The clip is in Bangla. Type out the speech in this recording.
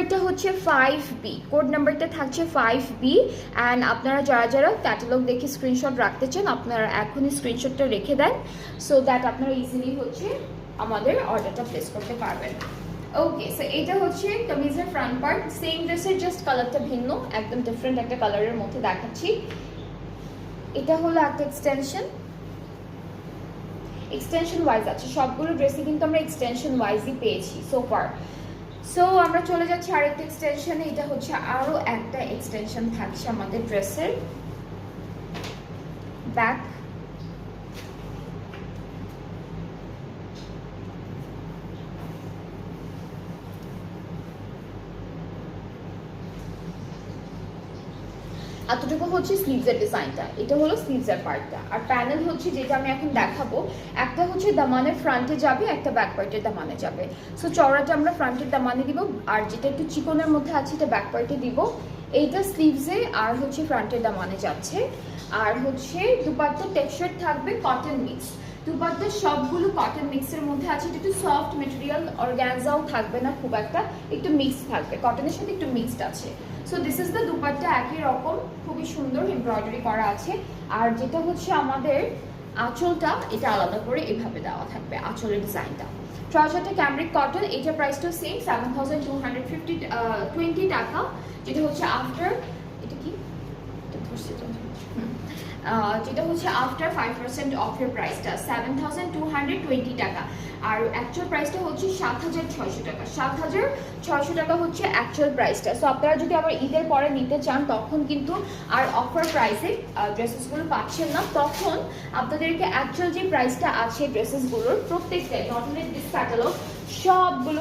নাম্বারটা হচ্ছে 5B, কোড নাম্বারটা থাকছে 5B। অ্যান্ড আপনারা যারা যারা ক্যাটালগ দেখে স্ক্রিনশট রাখতে চান আপনারা এখনই স্ক্রিনশটটা রেখে দেন, সো দ্যাট আপনারা ইজিলি হচ্ছে আমাদের অর্ডারটা প্লেস করতে পারবেন। ওকে, সো এটা হচ্ছে কামিজের ফ্রন্ট পার্ট, সেম ড্রেসের জাস্ট কালারটা ভিন্ন, একদম ডিফারেন্ট একটা কালারের মধ্যে দেখাচ্ছি। এটা হলো একটা এক্সটেনশন ওয়াইজ আছে, সবগুলো ড্রেসে কিন্তু আমরা এক্সটেনশন ওয়াইজই পেয়েছি সো ফার। সো আমরা চলে যাচ্ছি আরেকটা এক্সটেনশনে, এটা হচ্ছে আরও একটা এক্সটেনশন থাকছে আমাদের ড্রেসের ব্যাক। এতটুকু হচ্ছে স্লিভসের ডিজাইনটা, এটা হলো স্লিভসের পার্টটা। আর প্যানেল হচ্ছে যেটা আমি এখন দেখাবো, একটা হচ্ছে দামানের ফ্রন্টে যাবে, একটা ব্যাক পার্টের দামানে যাবে। সো চওড়াটা আমরা ফ্রন্টের দামানে দিব, আর যেটা একটু চিকনের মধ্যে আছে এটা ব্যাক পার্টে দিব। এইটা স্লিভসে আর হচ্ছে ফ্রন্টের দামানে যাচ্ছে। আর হচ্ছে দুপাট্টা টেক্সচার থাকবে কটন মিক্স, দুপাট্টা সবগুলো কটন মিক্সের মধ্যে আছে, এটা একটু সফট মেটেরিয়াল, অর্গানজাও থাকবে না খুব একটা, একটু মিক্স থাকবে, কটনের সাথে একটু মিক্সড আছে। So this is the dupatta, একই রকম খুবই সুন্দর এমব্রয়ডারি করা আছে। আর যেটা হচ্ছে আমাদের আঁচলটা, এটা আলাদা করে এভাবে দেওয়া থাকবে আঁচলের ডিজাইনটা। ট্রাউজারটা ক্যামব্রিক কটন, এটা প্রাইসটাও সেম 7220 টাকা, যেটা হচ্ছে আফটার, এটা কি যেটা হচ্ছে আফটার 5% অফ এর প্রাইসটা 7220 টাকা। আর অ্যাকচুয়াল প্রাইসটা হচ্ছে 7600 টাকা, 7600 টাকা হচ্ছে অ্যাকচুয়াল প্রাইসটা। সো আপনারা যদি আবার ঈদের পরে নিতে চান তখন কিন্তু আর অফার প্রাইসে ড্রেসেসগুলো পাচ্ছেন না, তখন আপনাদেরকে অ্যাকচুয়াল যে প্রাইসটা আছে ড্রেসেসগুলোর প্রত্যেকটাই, নট অনলি দিস ক্যাটালগ, সবগুলো